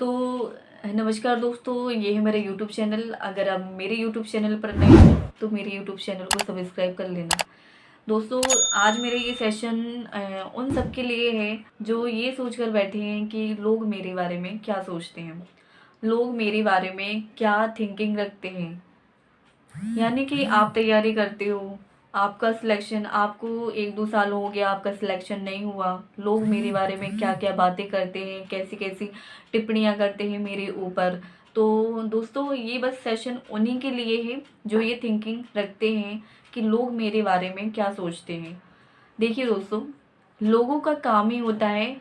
तो नमस्कार दोस्तों, ये है मेरा यूट्यूब चैनल। अगर आप मेरे यूट्यूब चैनल पर नए हो तो मेरे यूट्यूब चैनल को सब्सक्राइब कर लेना। दोस्तों, आज मेरा ये सेशन उन सब के लिए है जो ये सोचकर बैठे हैं कि लोग मेरे बारे में क्या सोचते हैं, लोग मेरे बारे में क्या थिंकिंग रखते हैं। यानी कि आप तैयारी करते हो, आपका सिलेक्शन, आपको 1-2 साल हो गया, आपका सिलेक्शन नहीं हुआ, लोग मेरे बारे में क्या क्या बातें करते हैं, कैसी कैसी टिप्पणियां करते हैं मेरे ऊपर। तो दोस्तों, ये बस सेशन उन्हीं के लिए है जो ये थिंकिंग रखते हैं कि लोग मेरे बारे में क्या सोचते हैं। देखिए दोस्तों, लोगों का काम ही होता है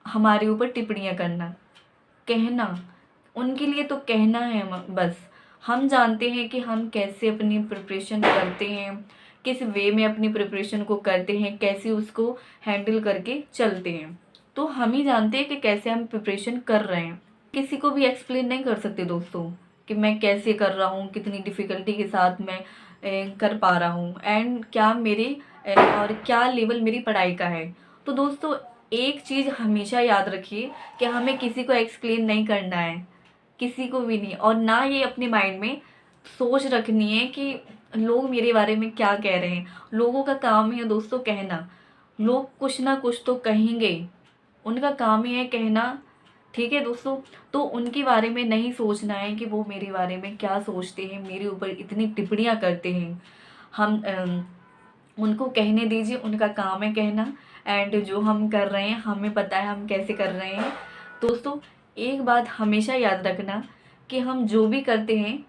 हमारे ऊपर टिप्पणियां करना, कहना। उनके लिए तो कहना है बस। हम जानते हैं कि हम कैसे अपनी प्रिपरेशन करते हैं, किस वे में अपनी प्रिपरेशन को करते हैं, कैसे उसको हैंडल करके चलते हैं। तो हम ही जानते हैं कि कैसे हम प्रिपरेशन कर रहे हैं। किसी को भी एक्सप्लेन नहीं कर सकते दोस्तों कि मैं कैसे कर रहा हूँ, कितनी डिफ़िकल्टी के साथ मैं कर पा रहा हूँ, एंड क्या मेरे और क्या लेवल मेरी पढ़ाई का है। तो दोस्तों, एक चीज़ हमेशा याद रखिए कि हमें किसी को एक्सप्लेन नहीं करना है, किसी को भी नहीं। और ना ये अपने माइंड में सोच रखनी है कि लोग मेरे बारे में क्या कह रहे हैं। लोगों का काम ही है दोस्तों कहना। लोग कुछ ना कुछ तो कहेंगे, उनका काम ही है कहना। ठीक है दोस्तों, तो उनके बारे में नहीं सोचना है कि वो मेरे बारे में क्या सोचते हैं, मेरे ऊपर इतनी टिप्पणियां करते हैं। हम उनको कहने दीजिए, उनका काम है कहना। एंड जो हम कर रहे हैं हमें पता है हम कैसे कर रहे हैं। दोस्तों, एक बात हमेशा याद रखना कि हम जो भी करते हैं,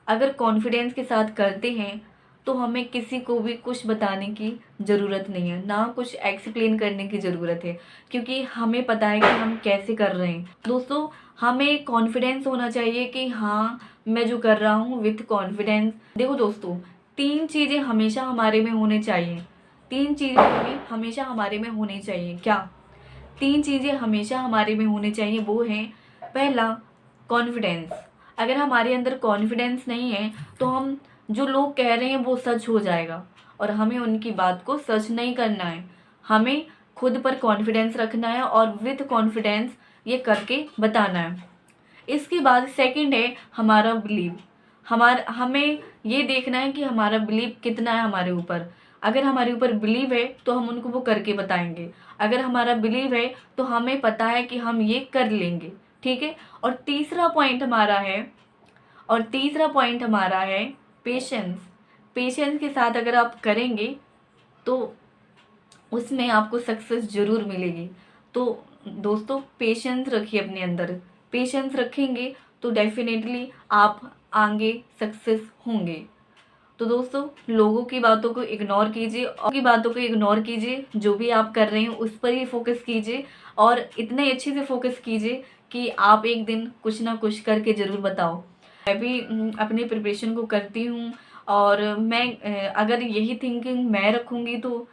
अगर कॉन्फिडेंस के साथ करते हैं तो हमें किसी को भी कुछ बताने की ज़रूरत नहीं है, ना कुछ एक्सप्लेन करने की ज़रूरत है, क्योंकि हमें पता है कि हम कैसे कर रहे हैं। दोस्तों, हमें कॉन्फिडेंस होना चाहिए कि हाँ, मैं जो कर रहा हूँ विथ कॉन्फिडेंस। देखो दोस्तों, 3 चीज़ें हमेशा हमारे में होने चाहिए। 3 चीज़ें हमें हमेशा हमारे में होनी चाहिए। क्या 3 चीज़ें हमेशा हमारे में होनी चाहिए? वो हैं, पहला, कॉन्फिडेंस। अगर हमारे अंदर कॉन्फिडेंस नहीं है तो हम जो लोग कह रहे हैं वो सच हो जाएगा, और हमें उनकी बात को सच नहीं करना है। हमें खुद पर कॉन्फिडेंस रखना है और विथ कॉन्फिडेंस ये करके बताना है। इसके बाद सेकंड है हमारा बिलीव। हमें ये देखना है कि हमारा बिलीव कितना है हमारे ऊपर। अगर हमारे ऊपर बिलीव है तो हम उनको वो करके बताएंगे। अगर हमारा बिलीव है तो हमें पता है कि हम ये कर लेंगे। ठीक है। और तीसरा पॉइंट हमारा है पेशेंस। पेशेंस के साथ अगर आप करेंगे तो उसमें आपको सक्सेस ज़रूर मिलेगी। तो दोस्तों, पेशेंस रखिए अपने अंदर। पेशेंस रखेंगे तो डेफिनेटली आप आगे सक्सेस होंगे। तो दोस्तों, लोगों की बातों को इग्नोर कीजिए, और की बातों को इग्नोर कीजिए। जो भी आप कर रहे हैं उस पर ही फोकस कीजिए, और इतने अच्छे से फोकस कीजिए कि आप एक दिन कुछ ना कुछ करके ज़रूर बताओ। मैं भी अपनी प्रिपरेशन को करती हूँ, और मैं अगर यही थिंकिंग मैं रखूँगी तो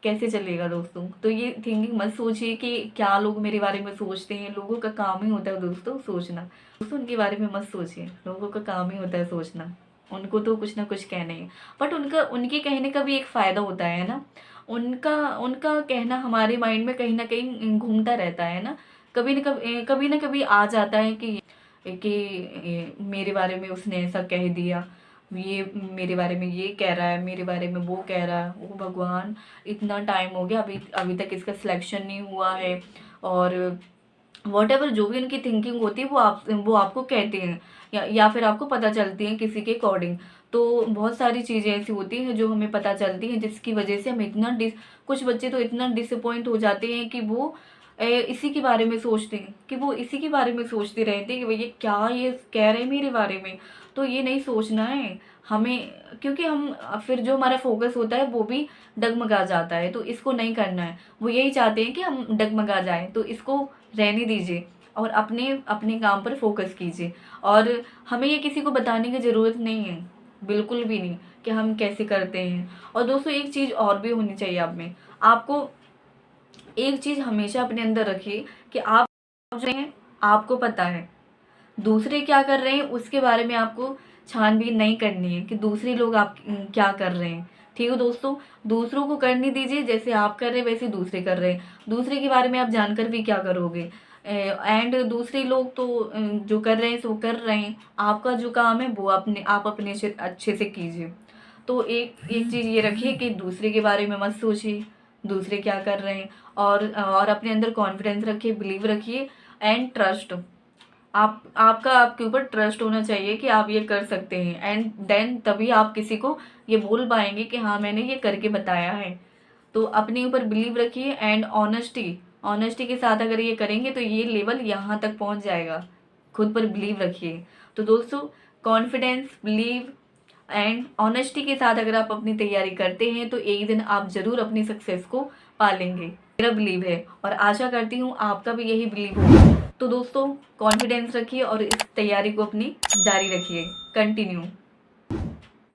कैसे चलेगा दोस्तों। तो ये थिंकिंग मत सोचिए कि क्या लोग मेरे बारे में सोचते हैं। लोगों का काम ही होता है दोस्तों सोचना। दोस्तों, उनके बारे में मत सोचिए, लोगों का काम ही होता है सोचना। उनको तो कुछ ना कुछ कहना ही है, बट उनके कहने का भी एक फ़ायदा होता है ना। उनका उनका कहना हमारे माइंड में कहीं ना कहीं घूमता रहता है ना। कभी ना कभी आ जाता है कि मेरे बारे में उसने ऐसा कह दिया, ये मेरे बारे में ये कह रहा है, मेरे बारे में वो कह रहा है। ओ भगवान, इतना टाइम हो गया, अभी अभी तक इसका सिलेक्शन नहीं हुआ है। और वॉट एवर जो भी उनकी थिंकिंग होती है वो आपको कहते हैं, या फिर आपको पता चलती हैं किसी के अकॉर्डिंग। तो बहुत सारी चीज़ें ऐसी होती हैं जो हमें पता चलती हैं, जिसकी वजह से हम कुछ बच्चे तो इतना डिसअपॉइंट हो जाते हैं कि वो इसी के बारे में सोचते हैं, कि वो इसी के बारे में सोचते रहते हैं कि भैया क्या ये कह रहे हैं मेरे बारे में। तो ये नहीं सोचना है हमें, क्योंकि हम फिर जो हमारा फोकस होता है वो भी डगमगा जाता है। तो इसको नहीं करना है। वो यही चाहते हैं कि हम डगमगा जाएं, तो इसको रहने दीजिए और अपने अपने काम पर फोकस कीजिए। और हमें ये किसी को बताने की ज़रूरत नहीं है, बिल्कुल भी नहीं, कि हम कैसे करते हैं। और दोस्तों, एक चीज़ और भी होनी चाहिए आप में। आपको एक चीज़ हमेशा अपने अंदर रखिए कि आप जो हैं आपको पता है, दूसरे क्या कर रहे हैं उसके बारे में आपको छानबीन नहीं करनी है कि दूसरे लोग आप क्या कर रहे हैं। ठीक है दोस्तों, दूसरों को करने दीजिए, जैसे आप कर रहे हैं वैसे दूसरे कर रहे हैं। दूसरे के बारे में आप जानकर भी क्या करोगे। एंड दूसरे लोग तो जो कर रहे हैं सो कर रहे हैं, आपका जो काम है वो आप अपने से अच्छे से कीजिए। तो एक एक चीज़ ये रखिए कि दूसरे के बारे में मत सोचिए, दूसरे क्या कर रहे हैं, और अपने अंदर कॉन्फिडेंस रखिए, बिलीव रखिए एंड ट्रस्ट। आपका आपके ऊपर ट्रस्ट होना चाहिए कि आप ये कर सकते हैं, एंड देन तभी आप किसी को ये बोल पाएंगे कि हाँ मैंने ये करके बताया है। तो अपने ऊपर बिलीव रखिए एंड ऑनेस्टी ऑनेस्टी के साथ अगर ये करेंगे तो ये लेवल यहाँ तक पहुँच जाएगा। खुद पर बिलीव रखिए। तो दोस्तों, कॉन्फिडेंस, बिलीव एंड ऑनेस्टी के साथ अगर आप अपनी तैयारी करते हैं तो एक दिन आप ज़रूर अपनी सक्सेस को पा लेंगे, मेरा बिलीव है, और आशा करती हूँ आपका भी यही बिलीव होगा। तो दोस्तों, कॉन्फिडेंस रखिए और इस तैयारी को अपनी जारी रखिए, कंटिन्यू।